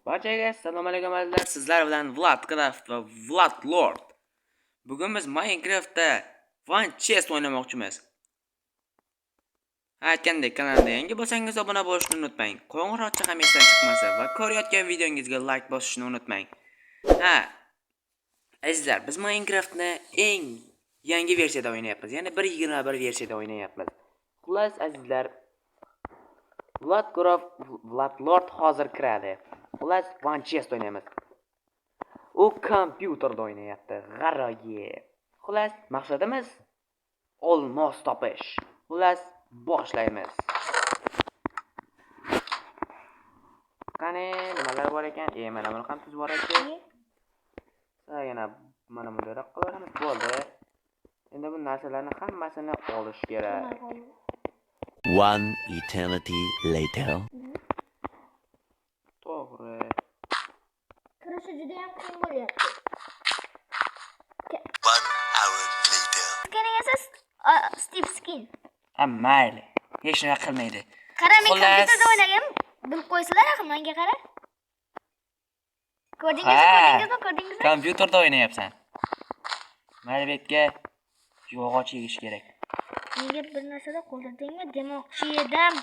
Barchaga assalomu alaykum azizlar. Sizlar bilan Vladcraft va Vladlord. Bugun biz Minecraftda One Chest o'ynamoqchimiz. Aytgandek, kanalga yangi bo'lsangiz obuna bo'lishni unutmang. Qo'ng'iroqcha ham esdan chiqmasa va ko'rayotgan videongizga like bosishni unutmang. Azizlar, biz Minecraftni eng yangi versiyada o'ynayapmiz. Ya'ni 1.21 versiyada o'ynayapmiz. Xullas azizlar, Vladlord hozir kiradi. Xullas One Chest o'ynaymiz. U kompyuterda o'ynayapti. G'aroyi. Xullas maqsadimiz olmos topish. Xullas boshlaymiz. Qani nimalar bor ekan? Mana buni ham tuzib bor ekan. Yana mana bunday qilaveramiz. Bo'ldi. Endi bu narsalarni hammasini olish kerak. One eternity later. To'g'ri. Kirishi juda ham qiyin bo'lyapti. 1 hour later. Skiningasiz Steve Skin. Mayli. Hech nima qilmaydi. Qara, men kompyuterda o'ynagan. Bilib qo'ysizlar axir menga qara. Ko'rdingizmi? Kompyuterda o'ynayapsan. Mayli betga yog'och yegish kerak. Menga bir narsada qo'lladingmi demoqchi edim.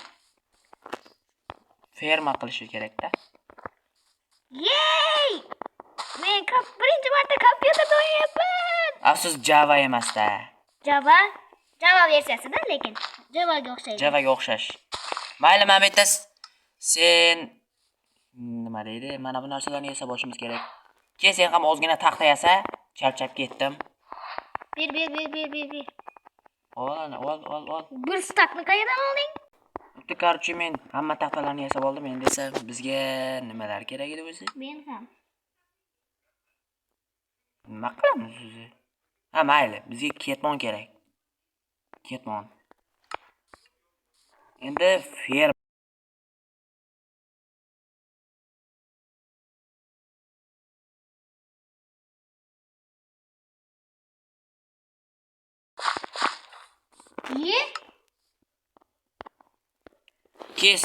Ferma qilishi kerak-da. Yey! Men birinchi marta kompyuterda o'ynayapman. Afsus Java emas-da. Java versiyasida, lekin Javaga o'xshaydi. Javaga o'xshash. Mayli, men bitta sen nima deydi? Mana bu narsalarni yasab olishimiz kerak. Sen ham ozgina taxta yasa, charchab ketdim. Bir. Ol. Bir stakni qayerdan olding? Korchi, men hamma taxtalarni yasab oldim. Endi esa bizga nimalar kerak edi o'zi? Men ham. Nima qilamiz o'zi? Mayli, bizga ketmon kerak. Ketmon. Endi ferma.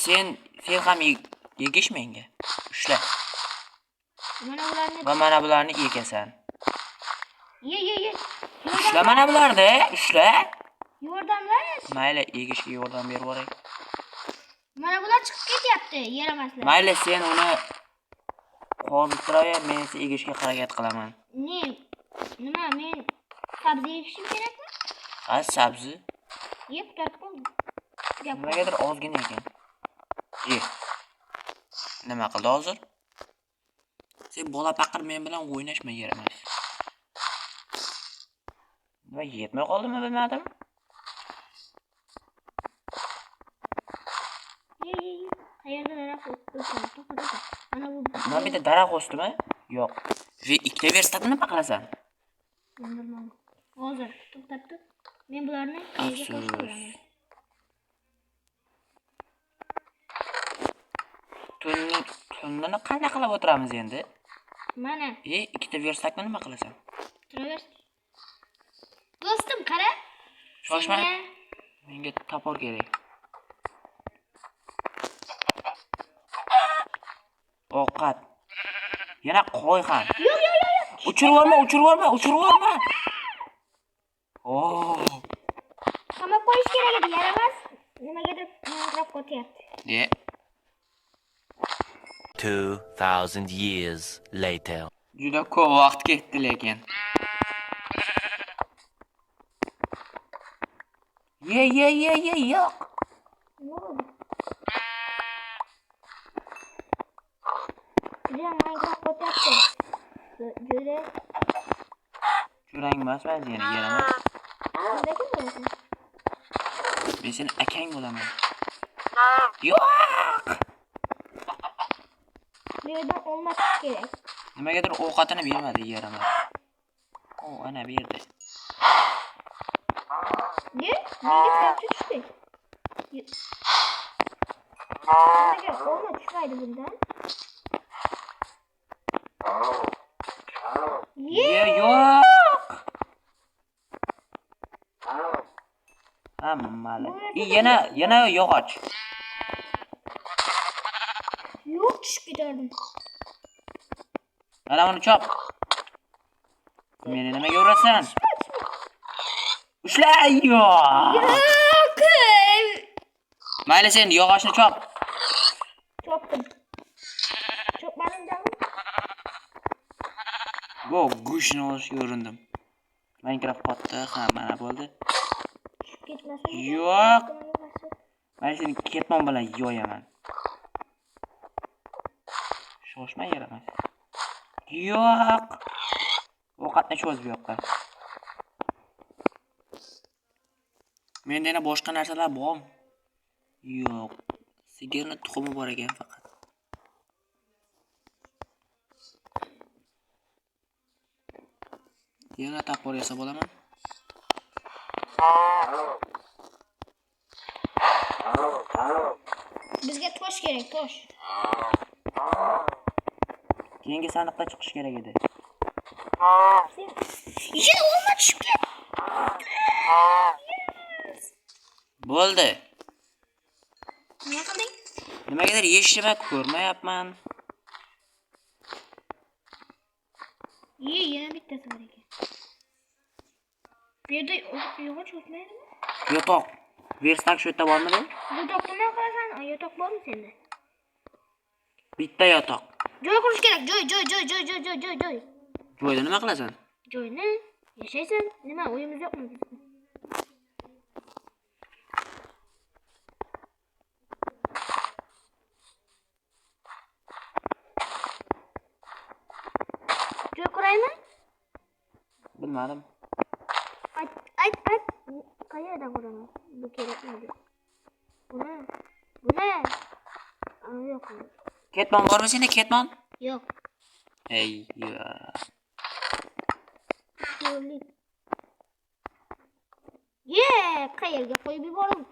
Sen ham yegish menga. Ushla. Mana bularni yegasan. Ye. Ushla mana bularni, ushla. Yordamlash. Mayli, yegishga yordam berib yuboray. Mana bular chiqib ketyapti, yaramaslar. Mayli, sen uni qozib turaver, men esa yegishga harakat qilaman. Nima, men sabzi yeyishim kerakmi? Sabzi. Yeb tarqon. Nimagadir ozgina ekan. Nima qildi hozir? Sen bola paqir men bilan o'ynashma, yaramas. Nima yetmay qoldimi, bilmadim. Qayerda daraxt o'sdi? Mana bu. Nima bitta daraxt o'sdimi? Yo'q. Ikkita versatni nima qilasan? Bilmadim. Hozir to'xtab tur. Men bularni qayerga qo'shib qo'yaman? Tunnini qanday qilib o'tiramiz endi? Mana. Ikkita versakni nima qilasan? Travers. Do'stim, qara. Shoshma. Menga topor kerak. Ovqat. Yana qo'y ham. Yo'q. Uchirib yuborma. Qamab qo'yish kerak edi, yaramas. Nimagadir qarab qo'yapti. 2000 years later. Juda ko'p vaqt ketdi lekin. Yo'q. Juda Minecraft qo'yapti. Jurang emas, men seni yeraman. Qanday bo'lasan? Men seni akang bo'laman. Yo'q. Bu yerdan olmak kerak. Nimagadir ovqatini bermadi, yaramas. Ana berdi. Menga tarafchi tushdi. Nimaga olma tushmaydi bundan? Yo'q. Mayli. Yana yog'och. Yo'q, tushib ketardim. Mana uni chop. Meni nimaga urasan? Ushla, yo. Yo'q. Mayli sen yog'ochni chop. Chopdim. Chopmadim da. Bu go'shtni olishga urindim. Minecraft qotdi, ha, mana bo'ldi. Ketmasin. Yo'q. Men seni ketmon bilan yo'yaman. Shoshma yaramas. Yo'q. Ovqatni cho'z bu yoqqa. Menda yana boshqa narsalar bormi? Yo'q. Sigirni tuxumi bor ekan faqat. Yana tapor yasab olaman. Bizga tosh kerak, tosh. Keyingi sandiqda chiqish kerak edi. Ichida olma tushib ket. Bo'ldi. Nima qilding? Nimagadir yeshimay ko'rmayapman. Yana bittasi bor ekan. Bu yerda yog'och o'smaydimi? Yotoq. Verstak shu yerda bormidi? Yotoqni nima qilasan? Yotoq bormi senda? Bitta yotoq. Joy qurish kerak. Joy. Joyda nima qilasan? Joyni yashaysan. Nima o'yimiz yo'qmi bizda? Joy quraymi? Bilmadim. Ayt. Qayerda quraman? Bu kerakmi? Buni. Yo'q. Ketmon bormi senda? Ketmon? Yo'q. Ey, yo. Qayerga qo'yib yuboring?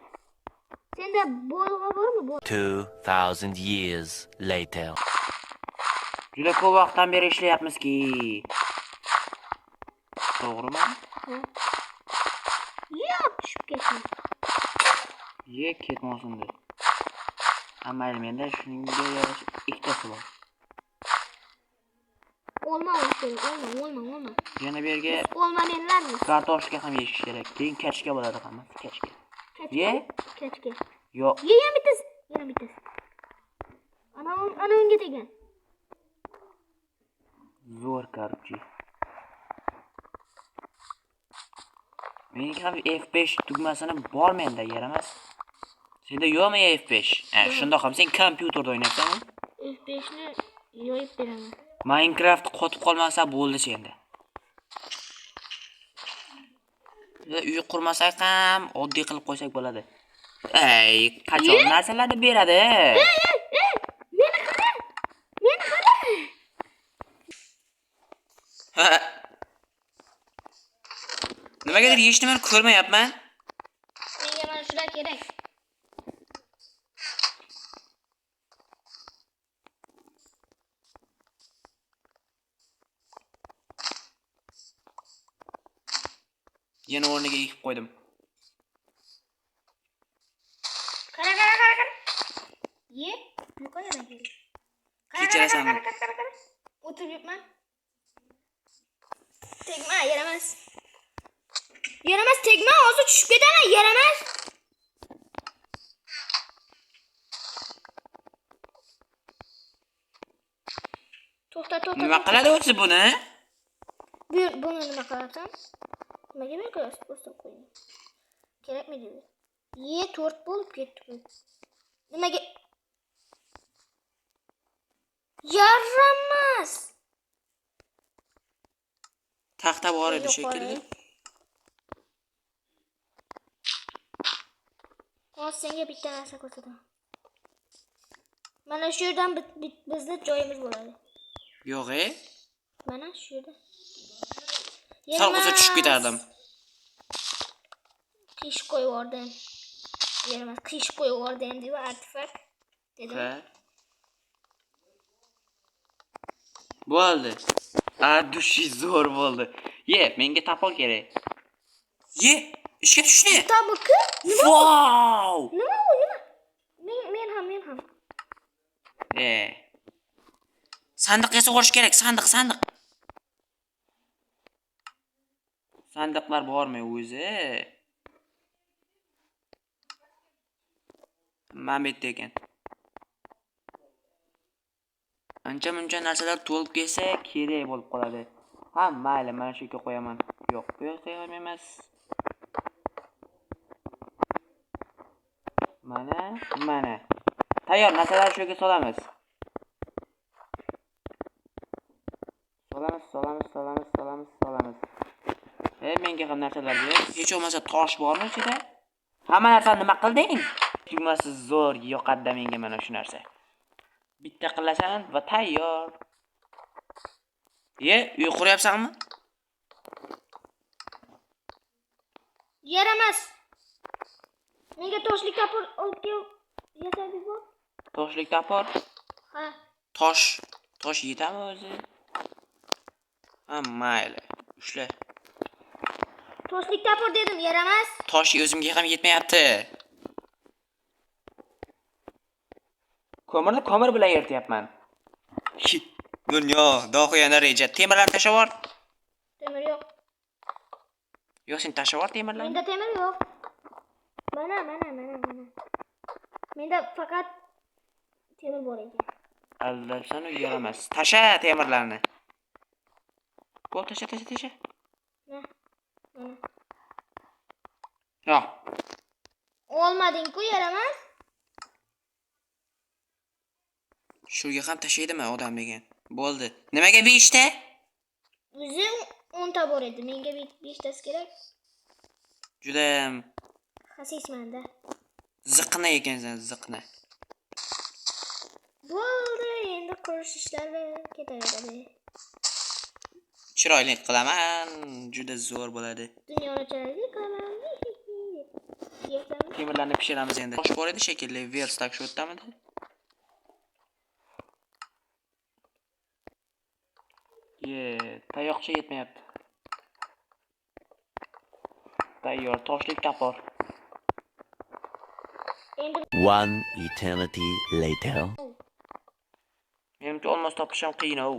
Senda bolg'a bormi? 2000 years later. Juda ko'p vaqtdan beri ishlayapmiz-ki. To'g'rimi? Yo'q, tushib ketdim. Ketmosin deb. Mayli, menda shunga yarasha ikkitasi bor. Olma olsin, olma. Yana bu yerga Olma menlarmi? kartoshka ham yeyish kerak. Keyin kachka bo'ladi hammasi, kachka. Kechga. Yo'q. Yana bittasi. Ana unga tegan. Zo'r korupchi. Menga ham F5 tugmasini bor menda, yaramas. Senda yo'qmi F5? Shundoq ham sen kompyuterda o'ynaysanmi? F5 ni yo'yib beraman. Minecraft qotib qolmasa bo'ldi senda. Uy qurmasak ham oddiy qilib qo'ysak bo'ladi. Qachon narsalarni beradi? Meni qara. Nimagadir hech nimani ko'rmayapman. Menga mana shular kerak. Yana o'rniga ekib qo'ydim. Qara. Bu qayerdan keldi? Kechirasanmi? Qara. O'tiribman. Tegma, yaramas. Tegma, hozir tushib ketaman, yaramas. To'xta. Nima qiladi o'zi buni? Buni nima qilasan? Nimaga men o'stirib qo'ying? Kerakmi dedi. 4 bo'lib ketdi bu. Nimaga? Yaramas. Taxta bor edi shekilli. Hozir senga bitta narsa ko'rsataman. Mana shu yerdan bizni joyimiz bo'ladi. Yo'q, Mana shu yerda. Salqinsa tushib ketardim. Qish qo'yib yubordim. Yaramas, qish qo'yib yubordim deb artefakt dedim. Bo'ldi. Dushi zo'r bo'ldi. Menga tapol kerak. Ishga tushdi. Tabuki? Wow! Nima? Men ham. Sandiq yasag'orish kerak, sandiq. Sandiqlar bormi o'zi? Mana bu yerda ekan. Ancha-muncha narsalar to'lib kelsa, kerak bo'lib qoladi. Ha, mayli, mana shu yerga qo'yaman. Yo'q, bu yerga qo'yam emas. Mana. Tayyor narsalarni shu yerga solamiz. Solamiz. Menga ham narsalar ber. Hech bo'lmasa tosh bormi ichida? Hamma narsani nima qilding? Tugmasi zo'r yoqadi menga mana shu narsa. Bitta qilasan va tayyor. Uy quryapsanmi? Yaramas. Menga toshlik kapur olib kel. Yasab yubor. Toshlik tapor. Ha. Tosh yetami o'zi? Ha, mayli. Ushla. Toshlik kapur dedim, yaramas. Tosh o'zimga ham yetmayapti. Ko'mir bilan erityapman. Dunyo, dohiyona reja. Temirlarni tashlab yubor. Temir yo'q. Yo'q, sen tashlab yubor temirlarni. Menda temir yo'q. Mana. Menda faqat temir bor ekan. Aldabsan u yaramas. Tasha temirlarni. Qo'l tasha. Mana. Yo'q. Olmading-ku, yaramas. Shurga ham tashaydimi odam degan. Bo'ldi. Nimaga 5 ta? O'zi 10 ta bor edi. Menga 5 tasi kerak. Juda Xasismanda. ziqna ekansan, ziqna. Bo'ldi, endi qurish ishlari ketaveradi. Chiroyli qilaman, juda zo'r bo'ladi. Dunyoni chiroyli qilaman. Temirlarni pishiramiz endi. Tosh bor edi shekilli, verstak shu o'tdamidi? Tayoqcha yetmayapti. Tayyor, toshlik tapor. Endi One eternity later. Menimcha olmos topish ham qiyin-ov.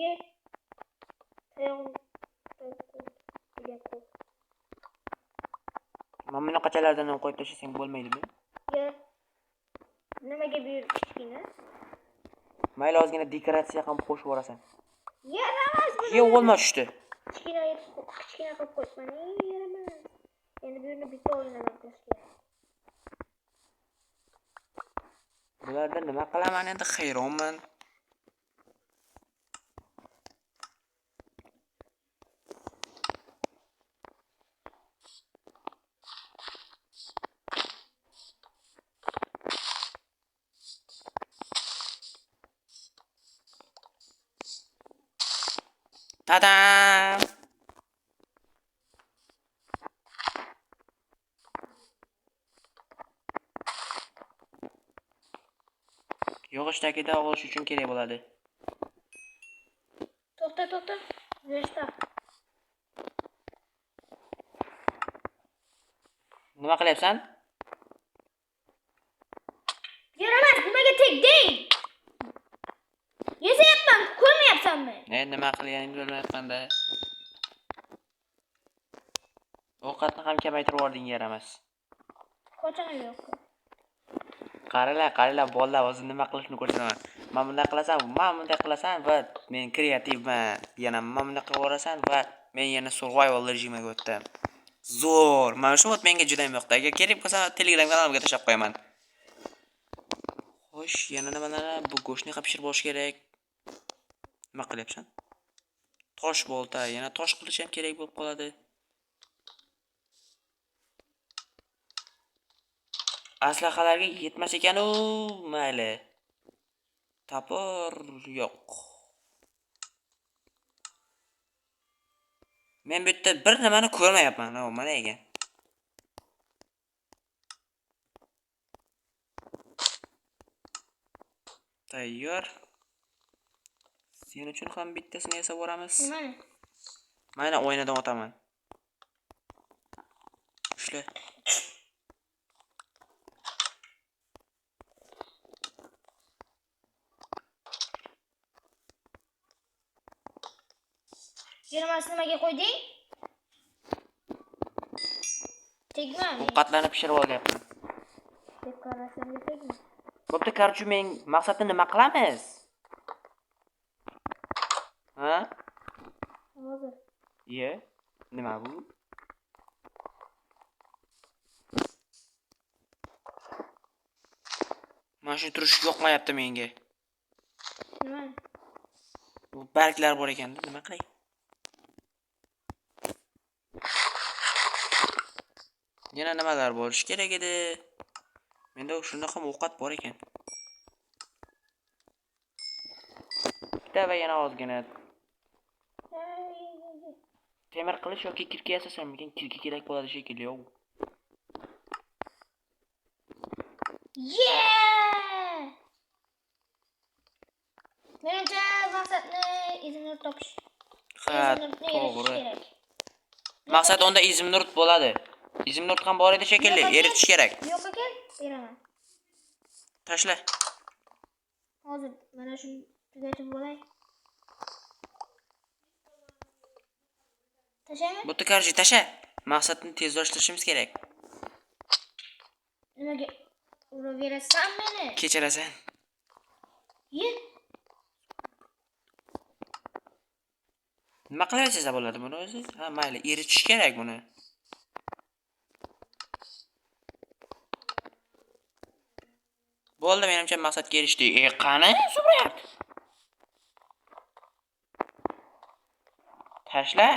ye. Mana bunaqachalardan ham qo'yib tashlasang bo'lmaydimi? Ye. Nimaga buyur kichkina? Mayli ozgina dekoratsiya ham qo'shib yuborasan. Yaramas. Olma tushdi. Kichkina qilib qo'yman. Yaramas. Endi bu yerni bitta o'yinadan qilish kerak. Bularda nima qilaman endi hayronman. Tadam! Yog'ochdagida olish uchun kerak bo'ladi. To'xta. Versta. Nima qilyapsan? Yaramas, nimaga tegding? Yesayapman, ko'rmayapsanmi? Nima qilganingni bilmayapman-da. Ovqatni ham kamaytirib yubording, yaramas. Qochon yo'q. Qaralar, bolalar o'zi nima qilishni ko'rsaman. Men bunday qilasan va men kreativman. Yana men bunday qilib yuborasan va men yana survival rejimiga o'tdim. Zo'r. Mana shu menga juda ham yoqdi. Agar kerak bo'lsa Telegram kanalimga tashlab qo'yaman. Xo'sh, yana nimalar? Bu go'shtni ham pishirib olish kerak. Nima qilyapsan? Tosh bolta, yana tosh qilish ham kerak bo'lib qoladi. Aslahalarga yetmas ekan-u, mayli. Tapor yo'q. Men bu yerda bir nimani ko'rmayapman, mana ekan. Tayyor. Sen uchun ham bittasini yasab boramiz. Nimani? Mana o'yinadan o'taman. Ushla. Yaramasini nimaga qo'yding? Tegma. Ovqatlarni pishirib olyapman. Deb qarasanga tegma. Bo'pti, qarchu men maqsadni nima qilamiz? Ha? Hozir. Ye. Nima bu? Mana shu turish yoqmayapti menga. Nima? Bu barglar bor ekan-da, nima qilay? Yana nimalar bo'lish kerak edi? Menda shunaqa ovqat bor ekan. Bitta va yana ozgina temir qilish yoki kirka yasasam ekan, kirka kerak bo'ladi shekilli. Yeah! Menimcha maqsadni izini topish. Ha, Izimni eritish to'g'ri. kerak. Maqsad onda izimnurt bo'ladi. Izimnurt ham bor edi shekilli, eritish kerak. Yo'q ekan, beraman. Tashla. Hozir mana shuni tugatib bo'lay. Tashaymi? Bo'pti, qarshi tasha. Maqsadni tezlashtirishimiz kerak. Nimaga uraverasan meni? Kechirasan. Ye. Nima qilasiz bo'ladi buni o'zi? Ha, mayli, eritish kerak buni. Bo'ldi, menimcha maqsadga erishdik. Qani? Surat. Tashla.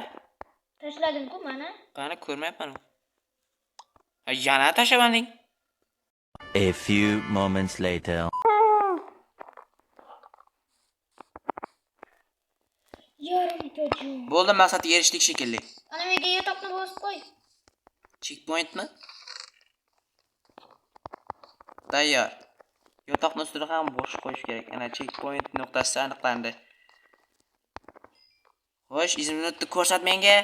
Tashladim-ku mana. Qani ko'rmayapman. Yana tashlabanding. A few moments later. Yarim-to'ju. Bo'ldi, maqsadga erishdik shekilli. Ana menga yotoqni bosib qo'y. Checkpointmi? Tayyor. Yotoqni ustida ham bo'sh qo'yish kerak. Ana checkpoint nuqtasi aniqlandi. Xo'sh, izimni ko'rsat menga.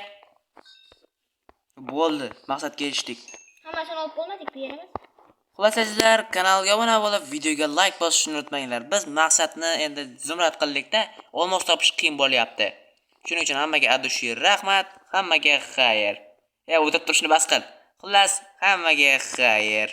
Bo'ldi, maqsadga erishdik. Hammasini olib bo'lmadik bu yerimiz. Xullas sizlar kanalga obuna bo'lib, videoga like bosishni unutmanglar. Biz maqsadni endi zumrad qildik-da, olmos topish qiyin bo'lyapti. Shuning uchun hammaga adushir rahmat, hammaga xayr. O'tirib turishni bas qil. Xullas, hammaga xayr.